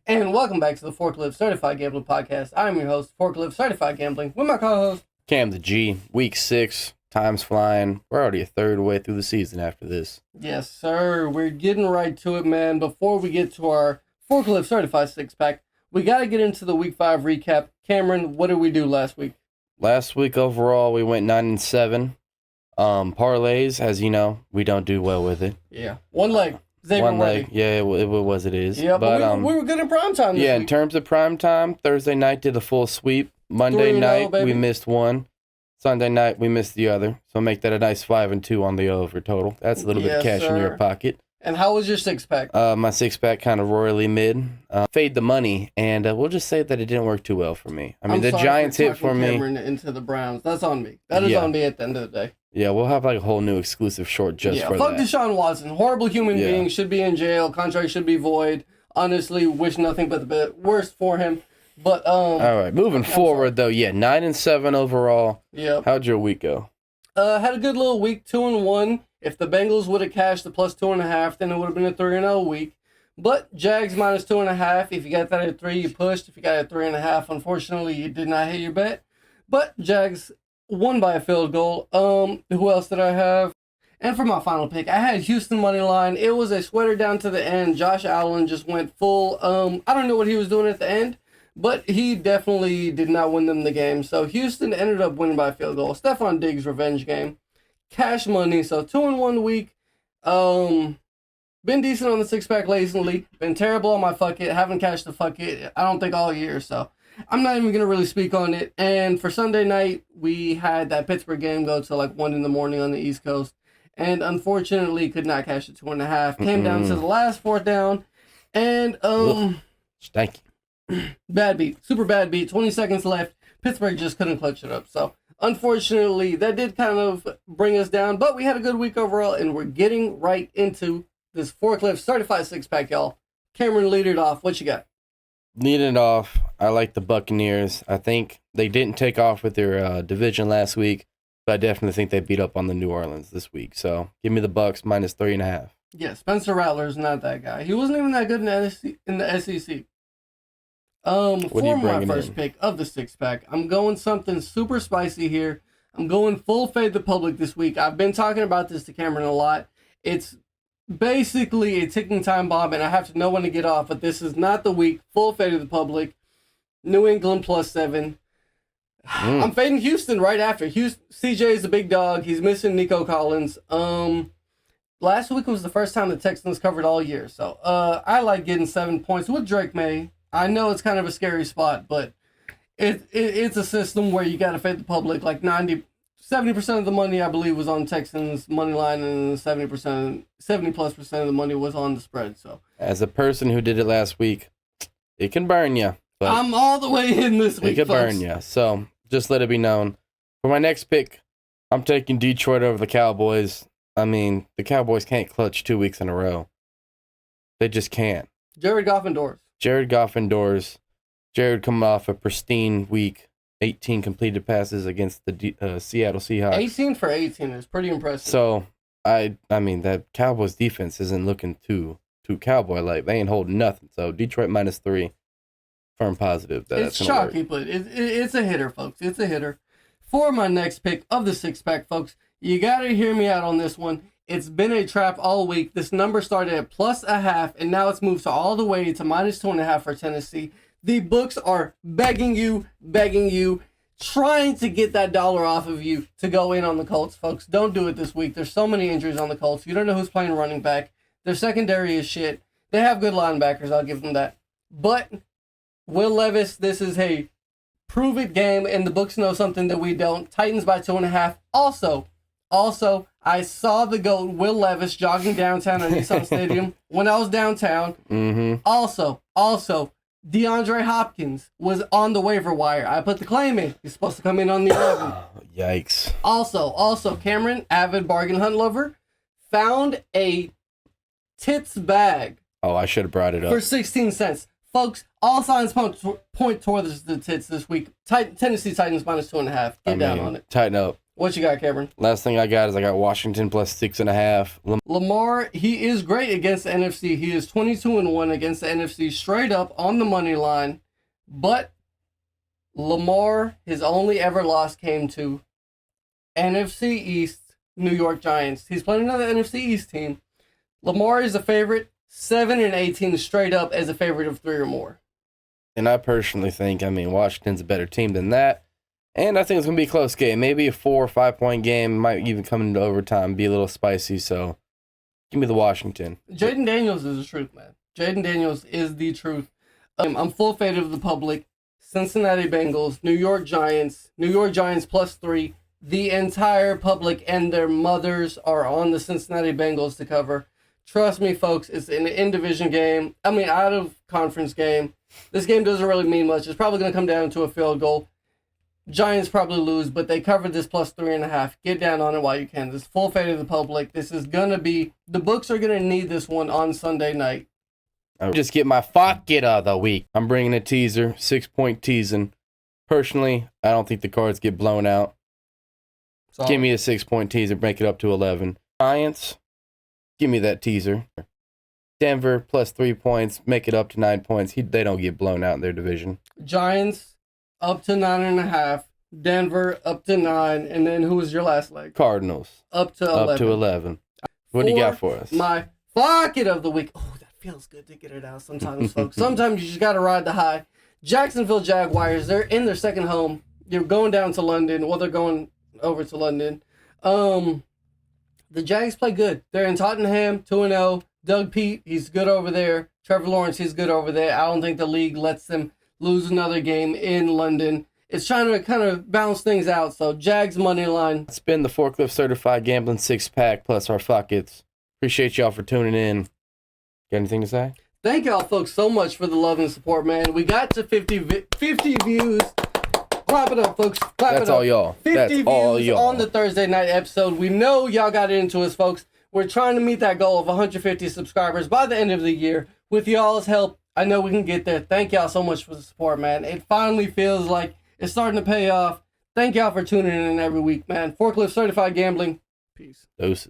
And welcome back to the Forklift Certified Gambling Podcast. I'm your host, Forklift Certified Gambling, with my co-host, Cam the G. Week 6, time's flying. We're already a third way through the season after this. Yes, sir. We're getting right to it, man. Before we get to our Forklift Certified six-pack, we got to get into the Week 5 recap. Cameron, what did we do last week? Last week overall, we went 9-7. Parlays, as you know, we don't do well with it. Yeah, one leg. One leg. Yeah, it was. It is. Yeah, but we were good in prime time this week. In terms of prime time, Thursday night did a full sweep. Monday night, we missed one. Sunday night, we missed the other. So make that a nice 5-2 on the over total. That's a little bit of cash in your pocket. And how was your six-pack? My six-pack kind of royally mid. Fade the money, and we'll just say that it didn't work too well for me. I mean, the Giants hit for me. Cameron into the Browns. That's on me. That is on me at the end of the day. Yeah, we'll have like a whole new exclusive short just for that. Fuck Deshaun Watson. Horrible human being. Should be in jail. Contract should be void. Honestly, wish nothing but the worst for him. But all right, moving forward though, 9-7 overall. Yeah. How'd your week go? Had a good little week, 2-1. If the Bengals would have cashed the plus 2.5, then it would have been a 3-0 week. But Jags minus 2.5. If you got that at 3, you pushed. If you got it at 3.5, unfortunately, you did not hit your bet. But Jags won by a field goal. Who else did I have? And for my final pick, I had Houston money line. It was a sweater down to the end. Josh Allen just went full. I don't know what he was doing at the end, but he definitely did not win them the game. So Houston ended up winning by a field goal. Stephon Diggs revenge game. Cash money. So 2-1 week. Been decent on the six-pack lately. Been terrible on my fuck it. Haven't cashed the fuck it, I don't think, all year. So I'm not even going to really speak on it. And for Sunday night, we had that Pittsburgh game go to like 1 in the morning on the East Coast. And unfortunately, could not cash the 2.5. Came down to the last fourth down. And, thank you. Bad beat. Super bad beat. 20 seconds left. Pittsburgh just couldn't clutch it up. So, unfortunately, that did kind of bring us down. But we had a good week overall, and we're getting right into this Forklift Certified six-pack, y'all. Cameron, lead it off. What you got? Leading it off, I like the Buccaneers. I think they didn't take off with their division last week, but I definitely think they beat up on the New Orleans this week. So give me the Bucs minus 3.5. Yeah, Spencer Rattler's not that guy. He wasn't even that good in the SEC. For my first pick of the six-pack, I'm going something super spicy here. I'm going full fade the public this week. I've been talking about this to Cameron a lot. It's basically a ticking time bomb, and I have to know when to get off, but this is not the week. Full fade of the public. New England plus 7. I'm fading Houston right after. CJ is the big dog. He's missing Nico Collins. Last week was the first time the Texans covered all year, so I like getting 7 points with Drake May. I know it's kind of a scary spot, but it's a system where you got to fade the public. Like 70% of the money, I believe, was on Texans money line, and 70% of the money was on the spread. So, as a person who did it last week, it can burn you. I'm all the way in this week. It can burn you. So just let it be known. For my next pick, I'm taking Detroit over the Cowboys. I mean, the Cowboys can't clutch 2 weeks in a row. They just can't. Jared Goff indoors. Jared coming off a pristine week. 18 completed passes against the Seattle Seahawks. 18 for 18 is pretty impressive. So, I mean, that Cowboys defense isn't looking too Cowboy-like. They ain't holding nothing. So, Detroit minus 3. Firm positive. It's chalky, but it's a hitter, folks. It's a hitter. For my next pick of the six-pack, folks, you got to hear me out on this one. It's been a trap all week. This number started at plus 0.5, and now it's moved all the way to minus 2.5 for Tennessee. The books are begging you, trying to get that dollar off of you to go in on the Colts, folks. Don't do it this week. There's so many injuries on the Colts. You don't know who's playing running back. Their secondary is shit. They have good linebackers, I'll give them that. But Will Levis, this is a prove-it game, and the books know something that we don't. Titans by 2.5. Also, I saw the GOAT, Will Levis, jogging downtown at Nissan Stadium when I was downtown. Mm-hmm. Also, DeAndre Hopkins was on the waiver wire. I put the claim in. He's supposed to come in on the 11th. Yikes. Also, Cameron, avid bargain hunt lover, found a tits bag. Oh, I should have brought it up. For 16 cents. Folks, all signs point towards the tits this week. Tennessee Titans minus 2.5. Get down on it. Tighten up. What you got, Cameron? Last thing I got Washington plus 6.5. Lamar, he is great against the NFC. He is 22-1 against the NFC, straight up on the money line. But Lamar, his only ever loss came to NFC East, New York Giants. He's playing another NFC East team. Lamar is a favorite, 7-18 straight up as a favorite of 3 or more. And I personally think, Washington's a better team than that. And I think it's going to be a close game. Maybe a 4 or 5 point game. Might even come into overtime, be a little spicy. So give me the Washington. Jaden Daniels is the truth, man. Jaden Daniels is the truth. I'm full fade of the public. Cincinnati Bengals, New York Giants plus 3. The entire public and their mothers are on the Cincinnati Bengals to cover. Trust me, folks, it's an in-division game. Out of conference game. This game doesn't really mean much. It's probably going to come down to a field goal. Giants probably lose, but they covered this plus 3.5. Get down on it while you can. This is full fade of the public. This is going to be, the books are going to need this one on Sunday night. I'll just get my fuck it of the week. I'm bringing a teaser, 6-point teasing. Personally, I don't think the cards get blown out. Solid. Give me a 6-point teaser, break it up to 11. Giants, give me that teaser. Denver plus 3 points, make it up to 9 points. They don't get blown out in their division. Giants up to 9.5. Denver up to 9. And then who was your last leg? Cardinals. Up to 11. Up to 11. What do you got for us? My fuck it of the week. Oh, that feels good to get it out sometimes, folks. Sometimes you just got to ride the high. Jacksonville Jaguars, they're in their second home. They're going down to London. Well, they're going over to London. The Jags play good. They're in Tottenham, 2-0. Doug Pete, he's good over there. Trevor Lawrence, he's good over there. I don't think the league lets them lose another game in London. It's trying to kind of balance things out. So, Jags money line. Spin the Forklift Certified Gambling 6-pack plus our fuckets. Appreciate y'all for tuning in. Got anything to say? Thank y'all, folks, so much for the love and support, man. We got to 50 views. Clap it up, folks. Clap it up. That's all y'all. 50 views on the Thursday night episode. We know y'all got into us, folks. We're trying to meet that goal of 150 subscribers by the end of the year. With y'all's help, I know we can get there. Thank y'all so much for the support, man. It finally feels like it's starting to pay off. Thank y'all for tuning in every week, man. Forklift Certified Gambling. Peace. Doses.